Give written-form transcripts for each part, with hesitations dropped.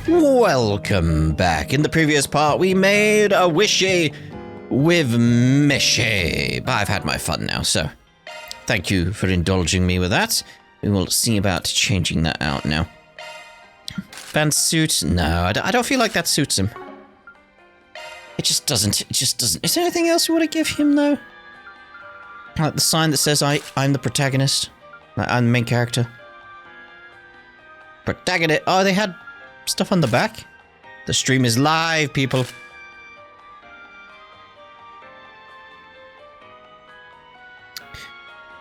Welcome back. In the previous part, we made a wishy with Mishy. But I've had my fun now, so thank you for indulging me with that. We will see about changing that out now. Van's suit? No, I don't feel like that suits him. It just doesn't. Is there anything else we want to give him, though? Like the sign that says I'm the protagonist? Like I'm the main character? Protagonist. Oh, they had stuff on the back? The stream is live, people.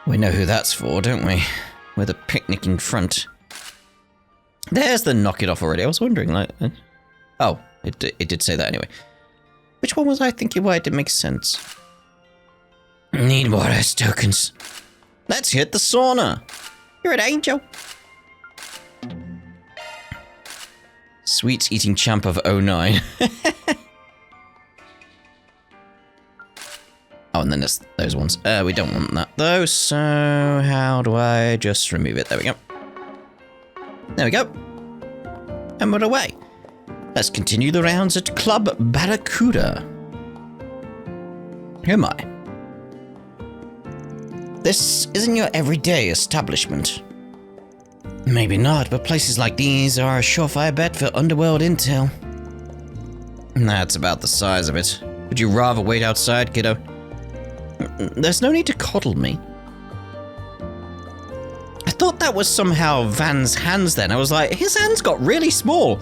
We know who that's for, don't we? With a picnic in front. There's the knock it off already. I was wondering, like... Oh, it did say that anyway. Which one was I thinking? Why it didn't make sense? Need more S tokens. Let's hit the sauna. You're an angel. Sweets eating champ of 09. Oh, and then there's those ones. We don't want that though, so how do I just remove it? There we go. There we go. And we're away. Let's continue the rounds at Club Barracuda. Who am I? This isn't your everyday establishment. Maybe not, but places like these are a surefire bet for underworld intel. That's about the size of it. Would you rather wait outside, kiddo? There's no need to coddle me. I thought that was somehow Van's hands then. I was like, his hands got really small.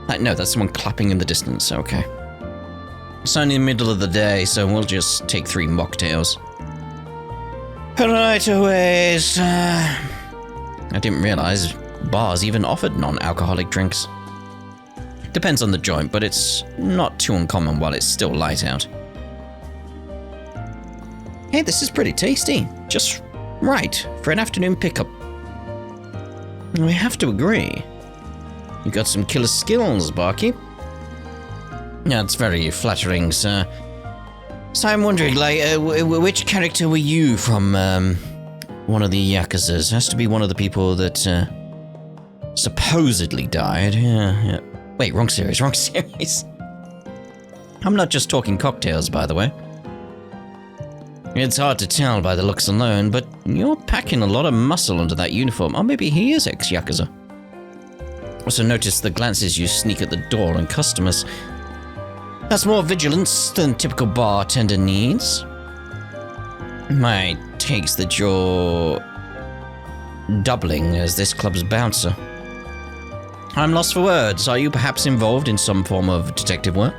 Like, no, that's someone clapping in the distance, okay. It's only the middle of the day, so we'll just take 3 mocktails. Right away, I didn't realize bars even offered non-alcoholic drinks. Depends on the joint, but it's not too uncommon while it's still light out. Hey, this is pretty tasty. Just right for an afternoon pickup. We have to agree. You got some killer skills, barkeep. That's very flattering, sir. So I'm wondering, like, which character were you from, one of the Yakuzas? Has to be one of the people that, supposedly died. Yeah. Wait, wrong series. I'm not just talking cocktails, by the way. It's hard to tell by the looks alone, but you're packing a lot of muscle under that uniform. Or maybe he is ex-Yakuza. Also notice the glances you sneak at the door on customers. That's more vigilance than typical bartender needs. My take's that you're doubling as this club's bouncer. I'm lost for words. Are you perhaps involved in some form of detective work?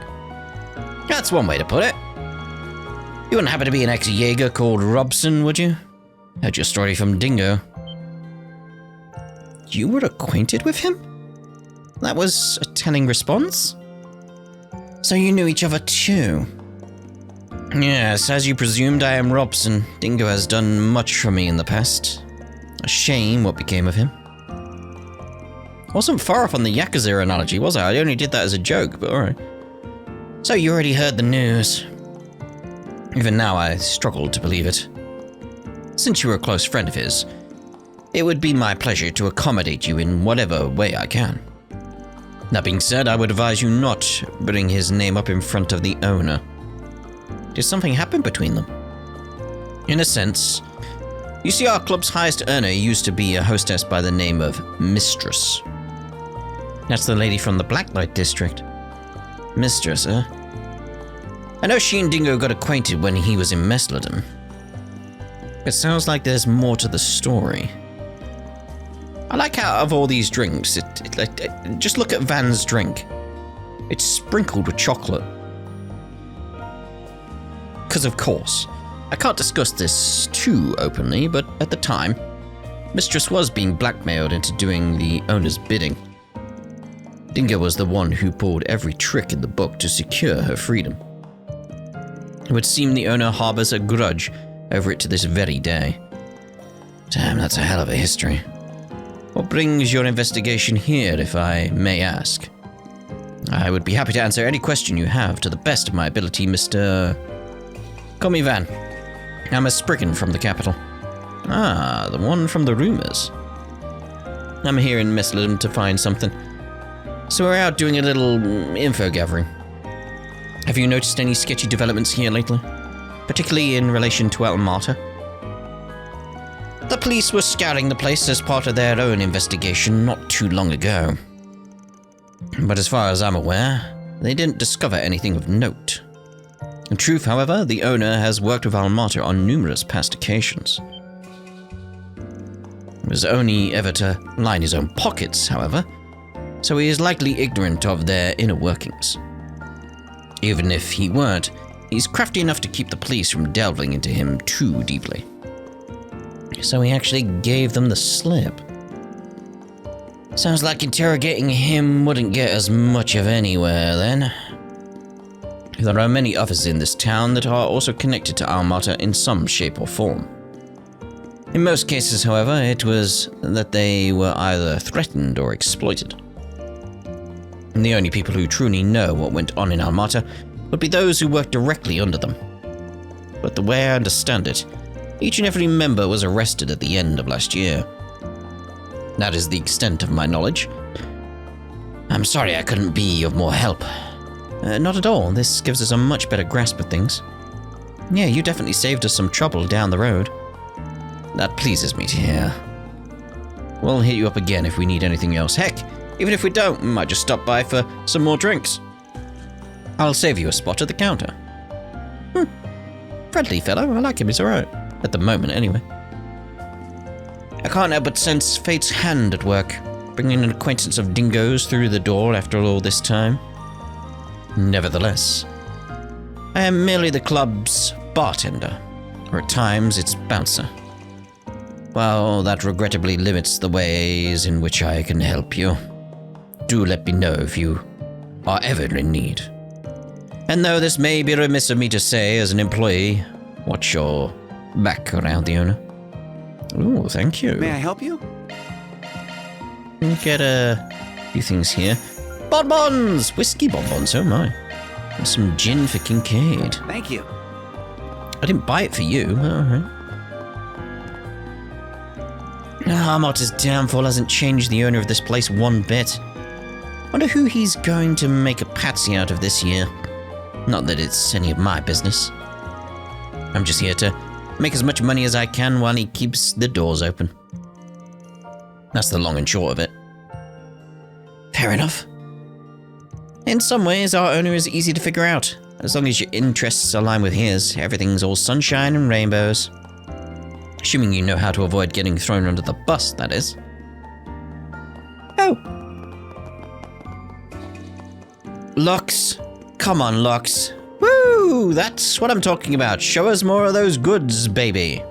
That's one way to put it. You wouldn't happen to be an ex-Jaeger called Robson, would you? Heard your story from Dingo. You were acquainted with him? That was a telling response. So you knew each other too? Yes, as you presumed, I am Robson. Dingo has done much for me in the past. A shame what became of him. Wasn't far off on the Yakuza analogy, was I? I only did that as a joke, but alright. So you already heard the news. Even now, I struggle to believe it. Since you were a close friend of his, it would be my pleasure to accommodate you in whatever way I can. That being said, I would advise you not bring his name up in front of the owner. Did something happen between them? In a sense. You see, our club's highest earner used to be a hostess by the name of Mistress. That's the lady from the Blacklight District. Mistress, eh? I know she and Dingo got acquainted when he was in Meslodon. It sounds like there's more to the story. I like how of all these drinks, just look at Van's drink. It's sprinkled with chocolate. Because of course, I can't discuss this too openly, but at the time, Mistress was being blackmailed into doing the owner's bidding. Dingo was the one who pulled every trick in the book to secure her freedom. It would seem the owner harbors a grudge over it to this very day. Damn, that's a hell of a history. What brings your investigation here, if I may ask? I would be happy to answer any question you have to the best of my ability, Mr. Call me Van. I'm a Spriggan from the capital. Ah, the one from the rumors. I'm here in Meslodon to find something. So we're out doing a little info gathering. Have you noticed any sketchy developments here lately? Particularly in relation to Almata? The police were scouting the place as part of their own investigation not too long ago. But as far as I'm aware, they didn't discover anything of note. In truth, however, the owner has worked with Almata on numerous past occasions. He was only ever to line his own pockets, however, so he is likely ignorant of their inner workings. Even if he weren't, he's crafty enough to keep the police from delving into him too deeply. So he actually gave them the slip. Sounds like interrogating him wouldn't get us much of anywhere, then. There are many others in this town that are also connected to Almata in some shape or form. In most cases, however, it was that they were either threatened or exploited. And the only people who truly know what went on in Almata would be those who worked directly under them. But the way I understand it, each and every member was arrested at the end of last year. That is the extent of my knowledge. I'm sorry I couldn't be of more help. Not at all, this gives us a much better grasp of things. Yeah, you definitely saved us some trouble down the road. That pleases me to hear. We'll hit you up again if we need anything else. Heck, even if we don't, we might just stop by for some more drinks. I'll save you a spot at the counter. Friendly fellow, I like him, he's alright. At the moment, anyway. I can't help but sense fate's hand at work, bringing an acquaintance of Dingo's through the door after all this time. Nevertheless, I am merely the club's bartender, or at times its bouncer. Well, that regrettably limits the ways in which I can help you. Do let me know if you are ever in need. And though this may be remiss of me to say as an employee, watch your back around the owner. Ooh, thank you. May I help you? Let me get a few things here. Bonbons! Whiskey bonbons, oh my. And some gin for Kincaid. Thank you. I didn't buy it for you, alright. Almata's downfall hasn't changed the owner of this place one bit. Wonder who he's going to make a patsy out of this year. Not that it's any of my business. I'm just here to make as much money as I can while he keeps the doors open. That's the long and short of it. Fair enough. In some ways, our owner is easy to figure out. As long as your interests align with his, everything's all sunshine and rainbows. Assuming you know how to avoid getting thrown under the bus, that is. Oh. Lux. Come on, Lux. Woo! That's what I'm talking about. Show us more of those goods, baby.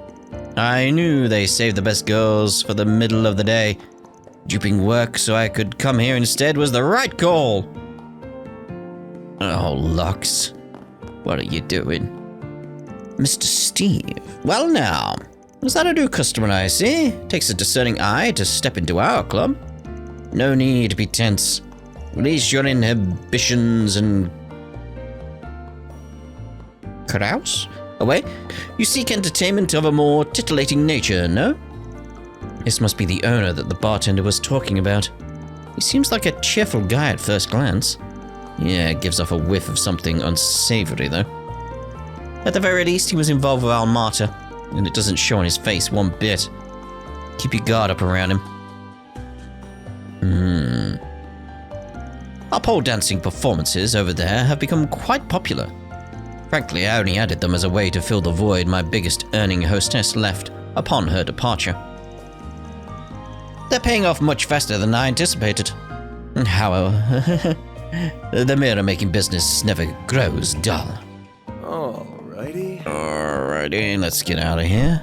I knew they saved the best girls for the middle of the day. Duping work so I could come here instead was the right call. Oh, Lux. What are you doing? Mr. Steve. Well now, is that a new customer I see? Takes a discerning eye to step into our club. No need to be tense. Release your inhibitions and carouse away. You seek entertainment of a more titillating nature, no? This must be the owner that the bartender was talking about. He seems like a cheerful guy at first glance. Yeah, gives off a whiff of something unsavory, though. At the very least, he was involved with Almata, and it doesn't show on his face one bit. Keep your guard up around him. Our pole dancing performances over there have become quite popular. Frankly, I only added them as a way to fill the void my biggest earning hostess left upon her departure. They're paying off much faster than I anticipated. However, the mirror-making business never grows dull. Alrighty, let's get out of here.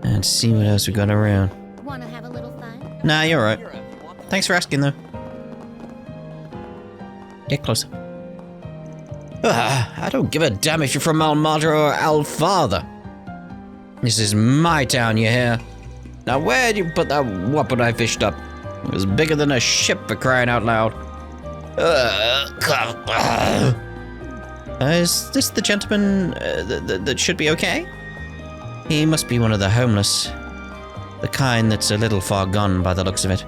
And see what else we got around. Wanna have a little fun? Nah, you're right. Thanks for asking, though. Get closer. I don't give a damn if you're from Almata or Alfather. This is my town, you hear? Now where'd you put that whopper I fished up? It was bigger than a ship, for crying out loud. Is this the gentleman that should be okay? He must be one of the homeless. The kind that's a little far gone by the looks of it.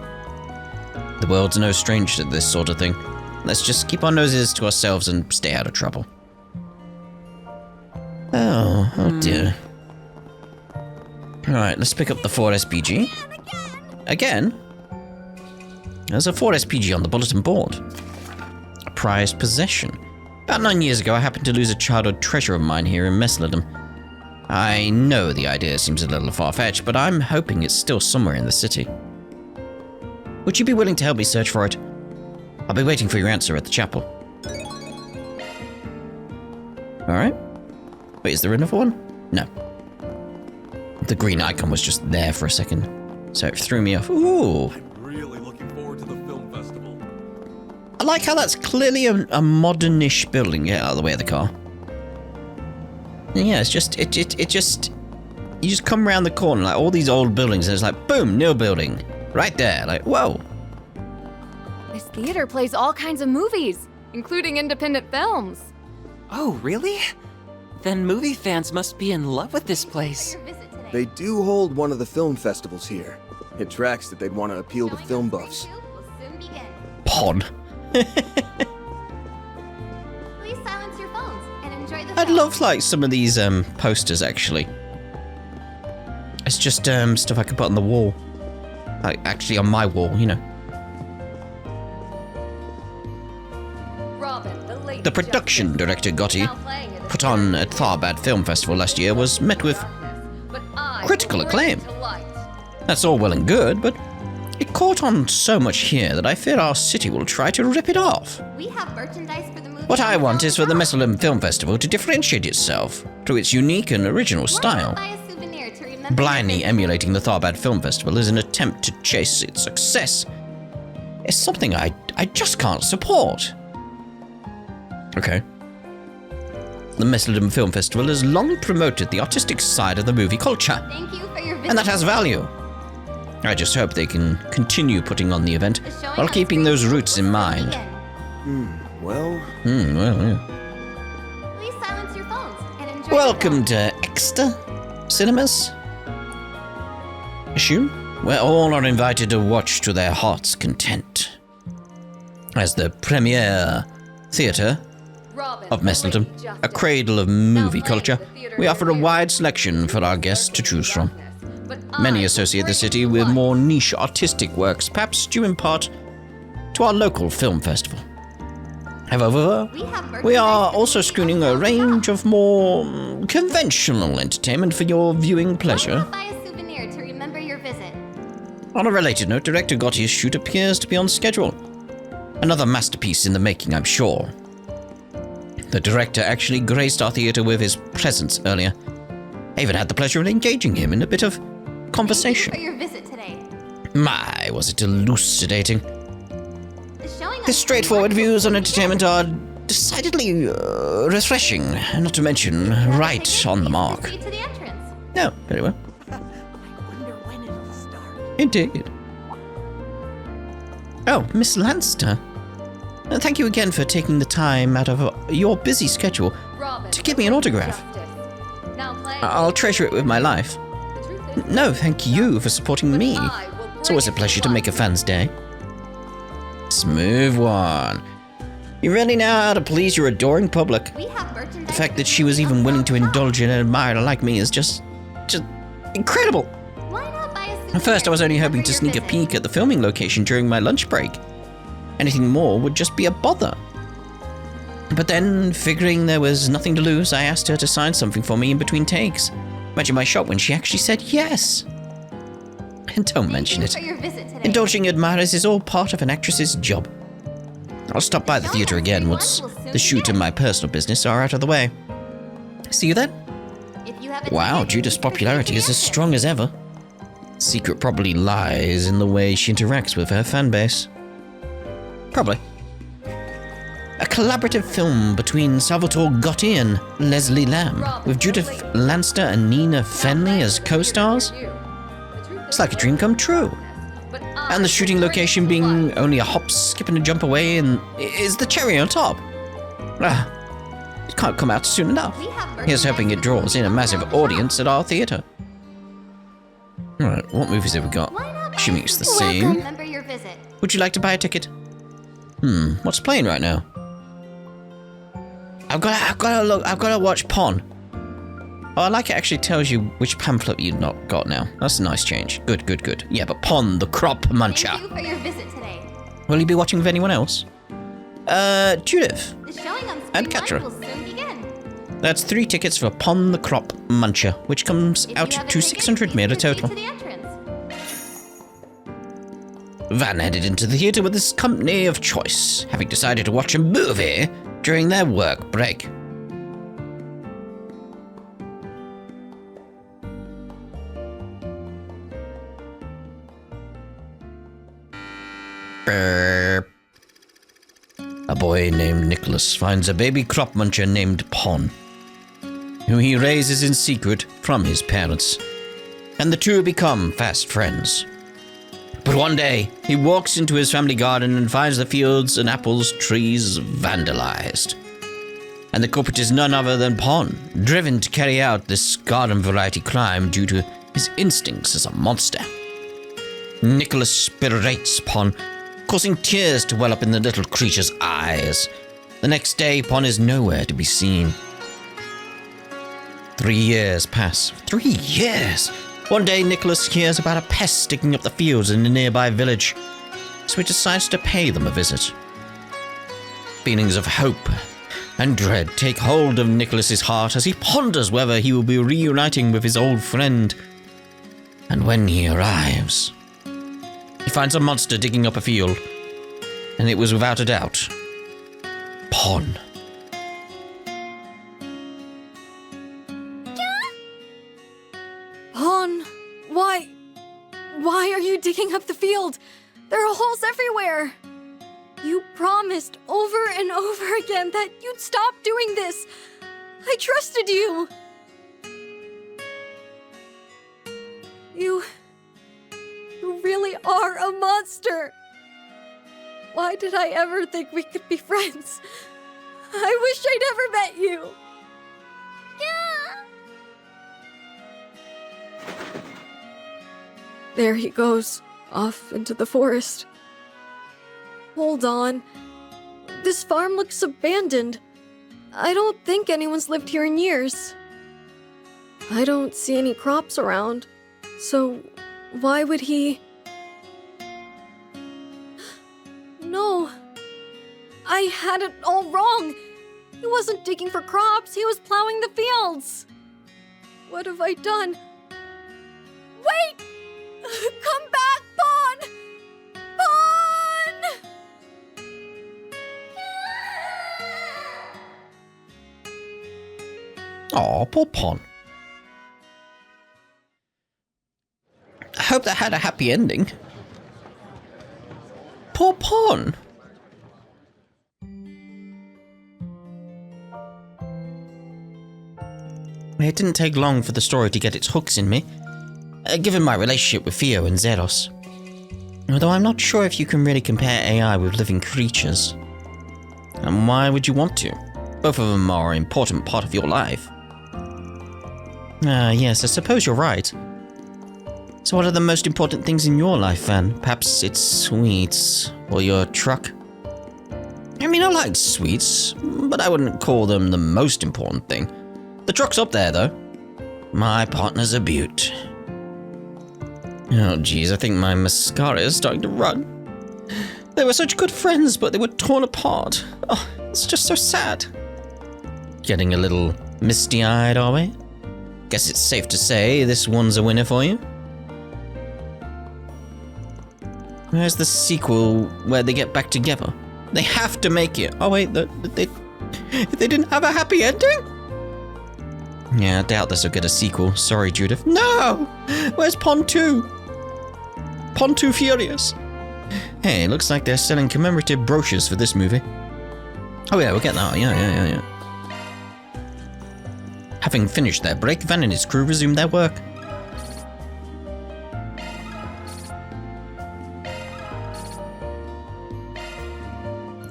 The world's no stranger to this sort of thing. Let's just keep our noses to ourselves and stay out of trouble. Oh dear. Alright, let's pick up the Ford SPG. Again? There's a Ford SPG on the bulletin board. A prized possession. About 9 years ago, I happened to lose a childhood treasure of mine here in Mesledum. I know the idea seems a little far-fetched, but I'm hoping it's still somewhere in the city. Would you be willing to help me search for it? I'll be waiting for your answer at the chapel. Alright. Wait, is there another one? No. The green icon was just there for a second, so it threw me off. Ooh! I'm really looking forward to the film festival. I like how that's clearly a modern-ish building. Get out of the way of the car. Yeah, it's just, you just come around the corner, like all these old buildings, and it's like, boom, new building. Right there, like, whoa. This theater plays all kinds of movies, including independent films. Oh, really? Then movie fans must be in love with this place. They do hold one of the film festivals here. It tracks that they'd want to appeal to film buffs. Pod. Please silence your phones and enjoy the I'd film. love, like, some of these posters, actually. It's just stuff I could put on the wall. Like, actually on my wall, you know. The production director Gotti put on at Tharbad Film Festival last year was met with critical acclaim. That's all well and good, but it caught on so much here that I fear our city will try to rip it off. We have merchandise for the movie. What I want is for the Mesledum Film Festival to differentiate itself through its unique and original style. Buy a souvenir to remember Blindly your emulating the Tharbad Film Festival is an attempt to chase its success. It's something I just can't support. Okay. The Mesledum Film Festival has long promoted the artistic side of the movie culture, Thank you for your visit. and that has value. I just hope they can continue putting on the event The showing while on keeping screen those roots in will mind. begin. Well, Well, yeah. Please silence your phones and enjoy the Welcome film. to Exeter Cinemas. Assume? Where all are invited to watch to their heart's content. As the premier theatre of Mesledum, a cradle of movie culture, we offer a wide selection for our guests to choose from. Many associate the city with more niche artistic works, perhaps due in part to our local film festival. However, We have we are merchandise also for the screening a movie range of more conventional entertainment for your viewing Why pleasure. not buy a souvenir to remember your visit? On a related note, director Gotti's shoot appears to be on schedule. Another masterpiece in the making, I'm sure. The director actually graced our theatre with his presence earlier. I even had the pleasure of engaging him in a bit of conversation. Thank you for your visit today. My, was it elucidating. The showing on His straightforward screen will views on begin. entertainment are decidedly refreshing, not to mention right on the mark. Proceed to the entrance. No, very well. I wonder when it'll start. Indeed. Oh, Miss Lanster. Thank you again for taking the time out of your busy schedule to give me an autograph. I'll treasure it with my life. No, thank you for supporting me. It's always a pleasure to make a fan's day. Smooth one. You really know how to please your adoring public. We have merchandise The fact that she was even willing to indulge in an admirer like me is just incredible. Why not buy a souvenir At first, I was only to hoping remember to your sneak a visit? peek at the filming location during my lunch break. Anything more would just be a bother. But then, figuring there was nothing to lose, I asked her to sign something for me in between takes. Imagine my shock when she actually said yes. And don't mention it. Thank you for your visit today. Indulging admirers is all part of an actress's job. I'll stop by the theatre again once the shoot and my personal business are out of the way. See you then. If you have a Wow, ticket, Judith's please proceed popularity to is the as entrance. strong as ever. Secret probably lies in the way she interacts with her fan base. Probably. A collaborative film between Salvatore Gotti and Leslie Lamb, with Judith Lanster and Nina Fenley as co-stars. It's like a dream come true. And the shooting location being only a hop, skip, and a jump away and is the cherry on top. Ah, it can't come out soon enough. We have Here's hoping it merchandise draws in a for massive the shop. audience at our theatre. Alright, what movies have we got? Why not buy Assuming a it's the souvenir to same. remember your visit? visit. Would you like to buy a ticket? What's playing right now? I've got to watch Pon. Oh, I like it actually tells you which pamphlet you've not got now. That's a nice change. Good. Yeah, but Pon, the crop muncher. Thank you for your visit today. Will you be watching with anyone else? Judith. The showing on And screen Katra. one will soon begin. That's 3 tickets for Pon the Crop Muncher, which comes If out you have a to ticket, 600 please mil a proceed total. to the entrance. Van headed into the theatre with his company of choice, having decided to watch a movie during their work break. Burp. A boy named Nicholas finds a baby crop muncher named Pon, who he raises in secret from his parents, and the two become fast friends. But one day, he walks into his family garden and finds the fields and apples trees vandalized. And the culprit is none other than Pon, driven to carry out this garden variety crime due to his instincts as a monster. Nicholas berates Pon, causing tears to well up in the little creature's eyes. The next day, Pon is nowhere to be seen. 3 years pass. 3 years! One day, Nicholas hears about a pest sticking up the fields in a nearby village, so he decides to pay them a visit. Feelings of hope and dread take hold of Nicholas's heart as he ponders whether he will be reuniting with his old friend. And when he arrives, he finds a monster digging up a field, and it was without a doubt Pon. Pon, why are you digging up the field? There are holes everywhere. You promised over and over again that you'd stop doing this. I trusted you. You really are a monster. Why did I ever think we could be friends? I wish I never met you. There he goes, off into the forest. Hold on. This farm looks abandoned. I don't think anyone's lived here in years. I don't see any crops around, so why would he... No. I had it all wrong. He wasn't digging for crops, he was plowing the fields. What have I done? Wait! Come back, Pon! Pon! Aw, poor Pon. I hope that had a happy ending. Poor Pon. It didn't take long for the story to get its hooks in me, given my relationship with Theo and Zeros. Although I'm not sure if you can really compare AI with living creatures. And why would you want to? Both of them are an important part of your life. Yes, I suppose you're right. So what are the most important things in your life, Van? Perhaps it's sweets, or your truck? I mean, I like sweets, but I wouldn't call them the most important thing. The truck's up there, though. My partner's a beaut. Oh, geez, I think my mascara is starting to run. They were such good friends, but they were torn apart. Oh, it's just so sad. Getting a little misty-eyed, are we? Guess it's safe to say this one's a winner for you. Where's the sequel where they get back together? They have to make it. Oh wait, they didn't have a happy ending? Yeah, I doubt this will get a sequel. Sorry, Judith. No! Where's Pon 2? Pon 2 Furious. Hey, looks like they're selling commemorative brochures for this movie. Oh yeah, we'll get that. Yeah. Having finished their break, Van and his crew resumed their work.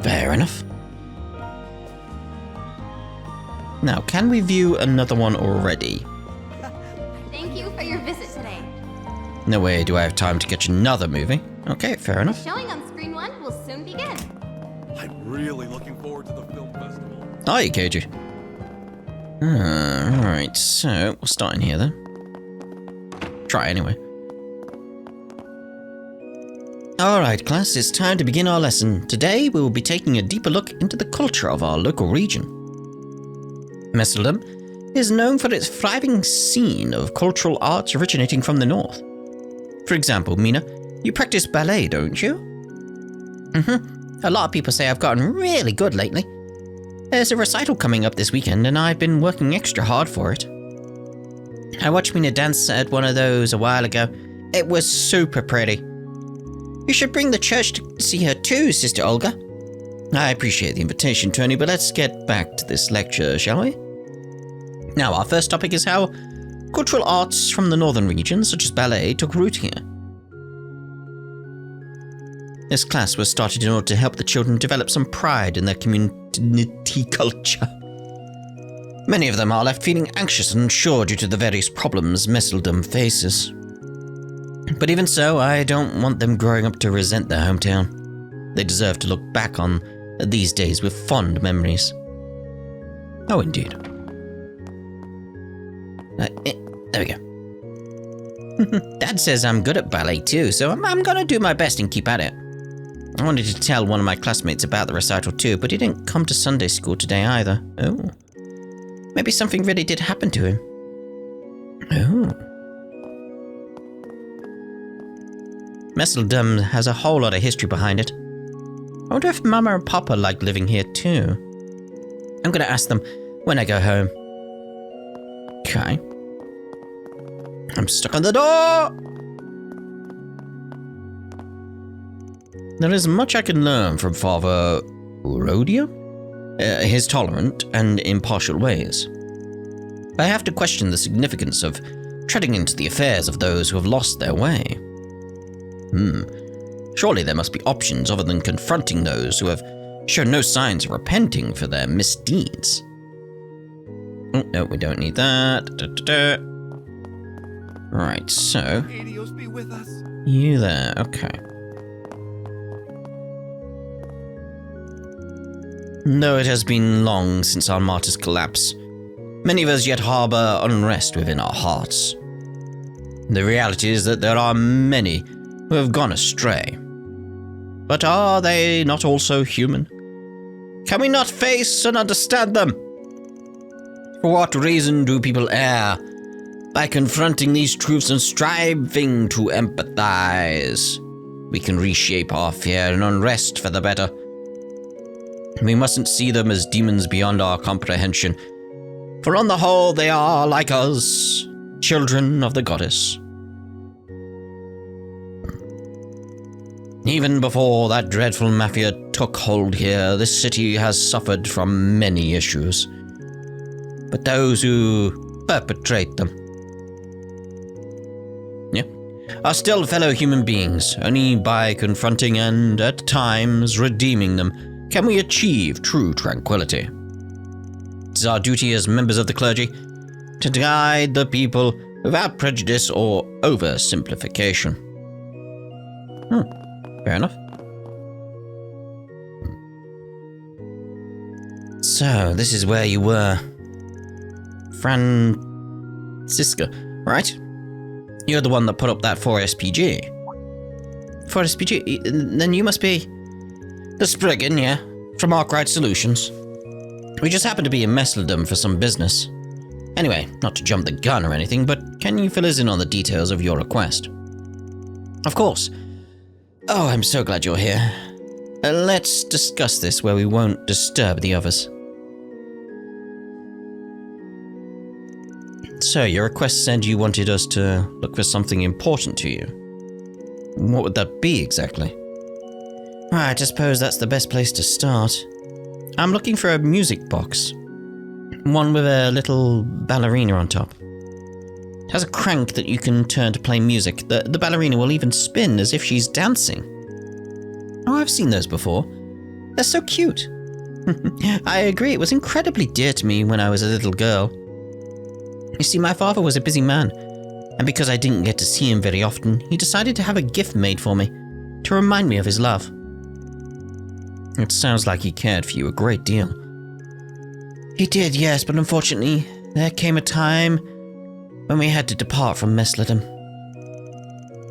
Fair enough. Now, can we view another one already? Thank you for your visit today. No way do I have time to catch another movie. Okay, fair enough. Showing on screen 1 will soon begin. I'm really looking forward to the film festival. Are you, Keiji? Alright, so we'll start in here then. Try anyway. Alright, class, it's time to begin our lesson. Today we will be taking a deeper look into the culture of our local region. Messeldom is known for its thriving scene of cultural arts originating from the north. For example, Mina, you practice ballet, don't you? A lot of people say I've gotten really good lately. There's a recital coming up this weekend and I've been working extra hard for it. I watched Mina dance at one of those a while ago. It was super pretty. You should bring the church to see her too, Sister Olga. I appreciate the invitation, Tony, but let's get back to this lecture, shall we? Now, our first topic is how cultural arts from the northern regions, such as ballet, took root here. This class was started in order to help the children develop some pride in their community culture. Many of them are left feeling anxious and unsure due to the various problems Messeldom faces. But even so, I don't want them growing up to resent their hometown. They deserve to look back on these days with fond memories. Oh, indeed. There we go. Dad says I'm good at ballet too, so I'm gonna do my best and keep at it. I wanted to tell one of my classmates about the recital too, but he didn't come to Sunday school today either. Oh. Maybe something really did happen to him. Oh. Messeldom has a whole lot of history behind it. I wonder if Mama and Papa like living here too. I'm gonna ask them when I go home. Okay. I'm stuck on the door! There is much I can learn from Father Urodia. His tolerant and impartial ways. I have to question the significance of treading into the affairs of those who have lost their way. Surely there must be options other than confronting those who have shown no signs of repenting for their misdeeds. Oh, no, we don't need that. Right, so... Adios be with us. You there, okay. Though it has been long since our martyr's collapse, many of us yet harbour unrest within our hearts. The reality is that there are many who have gone astray. But are they not also human? Can we not face and understand them? For what reason do people err? By confronting these truths and striving to empathize, we can reshape our fear and unrest for the better. We mustn't see them as demons beyond our comprehension, for on the whole they are, like us, children of the goddess. Even before that dreadful mafia took hold here, this city has suffered from many issues. But those who perpetrate them, are still fellow human beings. Only by confronting and, at times, redeeming them can we achieve true tranquility. It is our duty as members of the clergy to guide the people without prejudice or oversimplification. Fair enough. So, this is where you were. Francisca, right? You're the one that put up that 4SPG. 4SPG? Then you must be... the Spriggan, yeah? From Arkwright Solutions. We just happened to be in Messeldom for some business. Anyway, not to jump the gun or anything, but can you fill us in on the details of your request? Of course. Oh, I'm so glad you're here. Let's discuss this where we won't disturb the others. So, your request said you wanted us to look for something important to you. What would that be exactly? Right, I suppose that's the best place to start. I'm looking for a music box. One with a little ballerina on top. It has a crank that you can turn to play music. The ballerina will even spin as if she's dancing. Oh, I've seen those before. They're so cute. I agree, it was incredibly dear to me when I was a little girl. You see, my father was a busy man, and because I didn't get to see him very often, he decided to have a gift made for me. to remind me of his love. It sounds like he cared for you a great deal. He did, yes, but unfortunately, there came a time when we had to depart from Mesledom.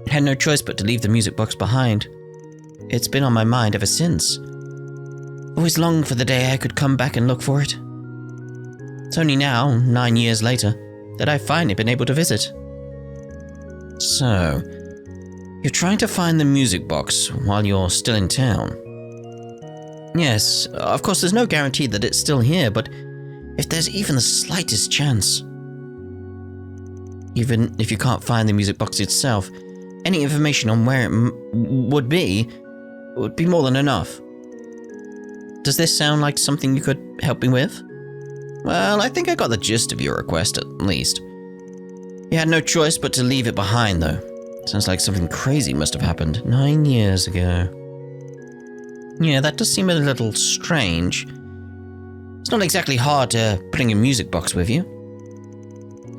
I had no choice but to leave the music box behind. It's been on my mind ever since. Always longed for the day I could come back and look for it. It's only now, 9 years later, that I've finally been able to visit. So, you're trying to find the music box while you're still in town? Yes, of course there's no guarantee that it's still here, but if there's even the slightest chance. Even if you can't find the music box itself, any information on where it would be more than enough. Does this sound like something you could help me with? Well, I think I got the gist of your request, at least. You had no choice but to leave it behind, though. Sounds like something crazy must have happened 9 years ago. Yeah, that does seem a little strange. It's not exactly hard to bring a music box with you.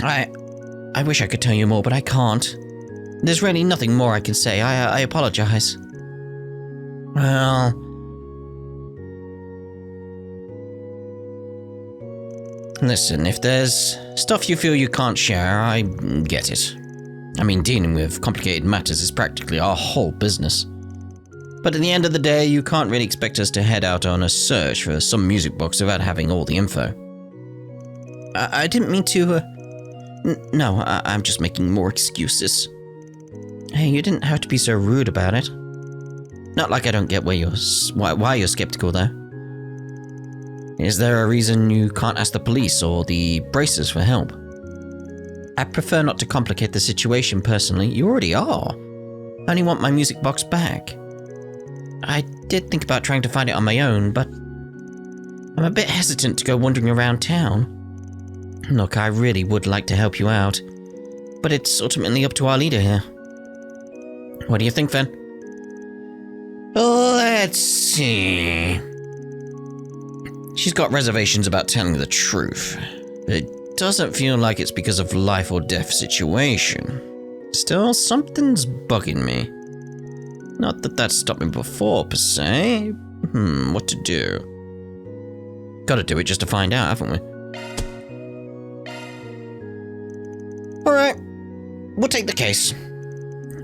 I wish I could tell you more, but I can't. There's really nothing more I can say. I apologize. Well... Listen, if there's stuff you feel you can't share, I get it. I mean, dealing with complicated matters is practically our whole business. But at the end of the day, you can't really expect us to head out on a search for some music box without having all the info. I didn't mean to, No, I'm just making more excuses. Hey, you didn't have to be so rude about it. Not like I don't get why you're skeptical, though. Is there a reason you can't ask the police or the bracers for help? I prefer not to complicate the situation personally. You already are. I only want my music box back. I did think about trying to find it on my own, but I'm a bit hesitant to go wandering around town. Look, I really would like to help you out, but it's ultimately up to our leader here. What do you think, then? Let's see. She's got reservations about telling the truth. It doesn't feel like it's because of life or death situation. Still, something's bugging me. Not that that's stopped me before, per se. What to do? Gotta do it just to find out, haven't we? Alright, we'll take the case.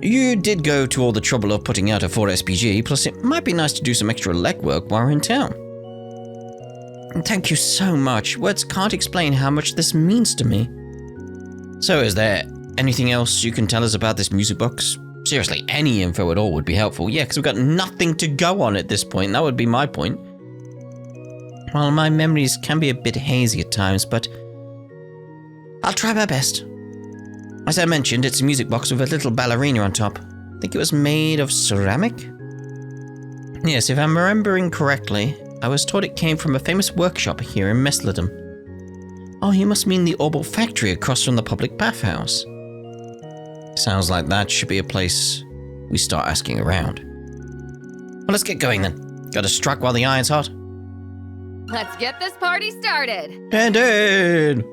You did go to all the trouble of putting out a 4SPG, plus it might be nice to do some extra legwork while we're in town. Thank you so much. Words can't explain how much this means to me. So is there anything else you can tell us about this music box? Seriously, any info at all would be helpful. Yeah, because we've got nothing to go on at this point. That would be my point. Well, my memories can be a bit hazy at times, but I'll try my best. As I mentioned, it's a music box with a little ballerina on top. I think it was made of ceramic? Yes, if I'm remembering correctly, I was told it came from a famous workshop here in Mesledom. Oh, you must mean the Orbal factory across from the public bathhouse. Sounds like that should be a place we start asking around. Well, let's get going then. Gotta strike while the iron's hot. Let's get this party started. Indeed!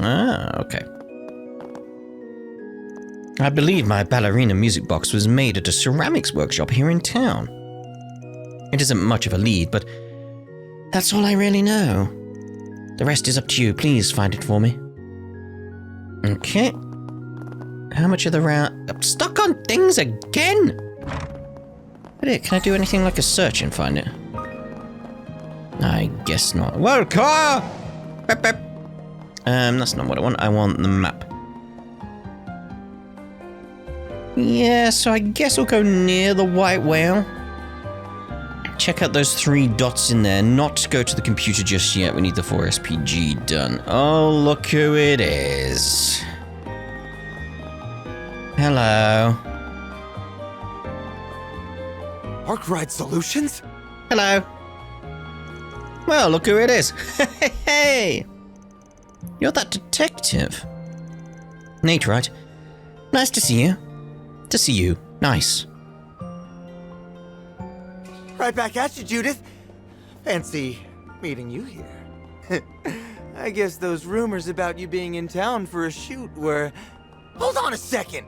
Ah, okay. I believe my ballerina music box was made at a ceramics workshop here in town. It isn't much of a lead, but that's all I really know. The rest is up to you. Please find it for me. Okay. How much of the round... I'm stuck on things again! Can I do anything like a search and find it? I guess not. Well, car! Beep, beep. That's not what I want. I want the map. Yeah, so I guess we'll go near the white whale. Check out those 3 dots in there. Not go to the computer just yet. We need the 4SPG done. Oh, look who it is. Hello. Arc Ride Solutions? Hello. Well, look who it is. Hey! You're that detective. Nate, right? Nice to see you. To see you. Nice. Right back at you, Judith. Fancy meeting you here. I guess those rumors about you being in town for a shoot were... Hold on a second!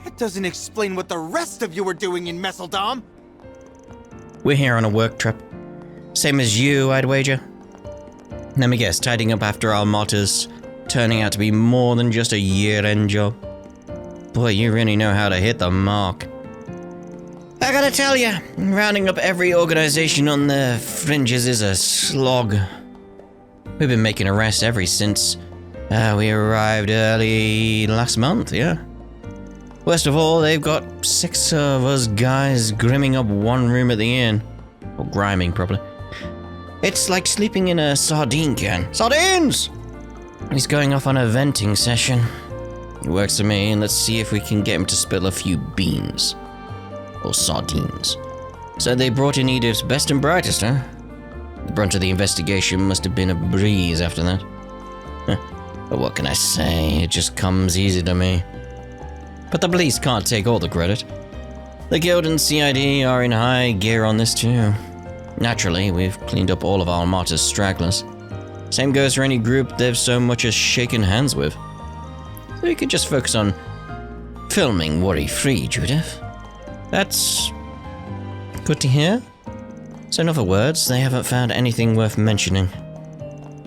That doesn't explain what the rest of you were doing in Messeldom. We're here on a work trip. Same as you, I'd wager. Let me guess, tidying up after our martyrs turning out to be more than just a year-end job. Boy, you really know how to hit the mark. I gotta tell you, rounding up every organization on the fringes is a slog. We've been making arrests ever since we arrived early last month, yeah? Worst of all, they've got 6 of us guys grimming up one room at the inn. Or griming, probably. It's like sleeping in a sardine can. Sardines! He's going off on a venting session. It works for me, and let's see if we can get him to spill a few beans. Or sardines. So they brought in Edith's best and brightest, huh? The brunt of the investigation must have been a breeze after that. But what can I say? It just comes easy to me. But the police can't take all the credit. The Guild and CID are in high gear on this too. Naturally, we've cleaned up all of our martyrs' stragglers. Same goes for any group they've so much as shaken hands with. So you could just focus on filming worry-free, Judith. That's good to hear. So in other words, they haven't found anything worth mentioning.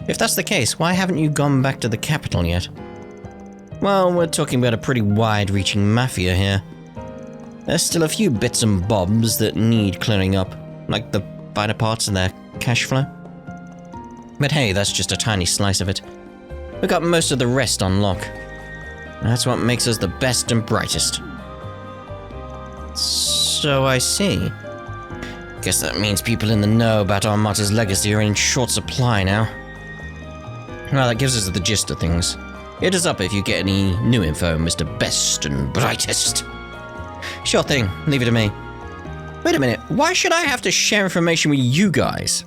If that's the case, why haven't you gone back to the capital yet? Well, we're talking about a pretty wide-reaching mafia here. There's still a few bits and bobs that need clearing up, like the finer parts of their cash flow. But hey, that's just a tiny slice of it. We got most of the rest on lock. That's what makes us the best and brightest. So I see. Guess that means people in the know about our martyr's legacy are in short supply now. Well, that gives us the gist of things. Hit us up if you get any new info, Mr. Best and Brightest. Sure thing, leave it to me. Wait a minute, why should I have to share information with you guys?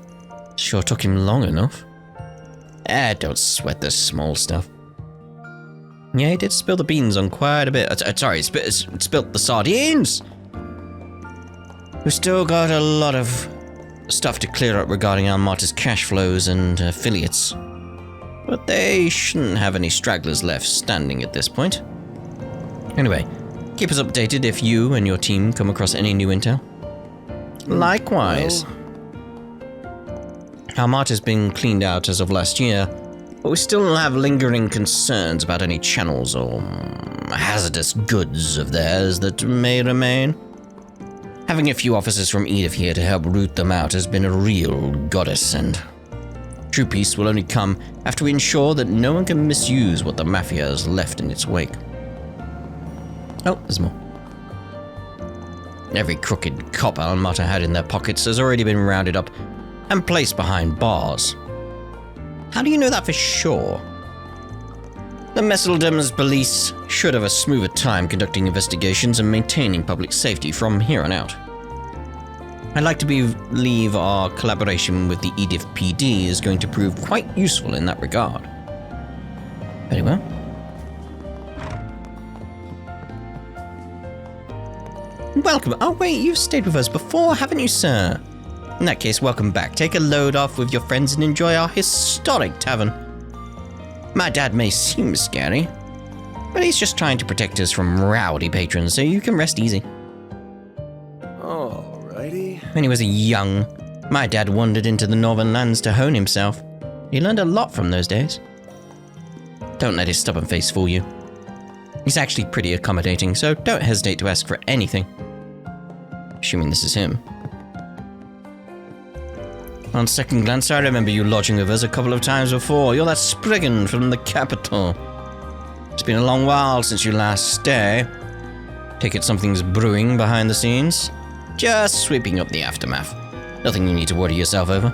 Sure took him long enough. Don't sweat the small stuff. Yeah, he did spill the beans on quite a bit. Sorry, spilt the sardines! We've still got a lot of stuff to clear up regarding our martyr's cash flows and affiliates. But they shouldn't have any stragglers left standing at this point. Anyway, keep us updated if you and your team come across any new intel. Likewise. Our martyr's been cleaned out as of last year, but we still have lingering concerns about any channels or hazardous goods of theirs that may remain. Having a few officers from Edith here to help root them out has been a real godsend. True peace will only come after we ensure that no one can misuse what the mafia has left in its wake. Oh, there's more. Every crooked cop our martyr had in their pockets has already been rounded up and placed behind bars. How do you know that for sure? The Messeldom's police should have a smoother time conducting investigations and maintaining public safety from here on out. I'd like to believe our collaboration with the Edith PD is going to prove quite useful in that regard. Very well. Welcome. Oh wait, you've stayed with us before, haven't you, sir? In that case, welcome back. Take a load off with your friends and enjoy our historic tavern. My dad may seem scary, but he's just trying to protect us from rowdy patrons, so you can rest easy. Alrighty. When he was young, my dad wandered into the northern lands to hone himself. He learned a lot from those days. Don't let his stubborn face fool you. He's actually pretty accommodating, so don't hesitate to ask for anything. Assuming this is him. On second glance, I remember you lodging with us a couple of times before. You're that Spriggan from the capital. It's been a long while since your last stay. Take it something's brewing behind the scenes. Just sweeping up the aftermath. Nothing you need to worry yourself over.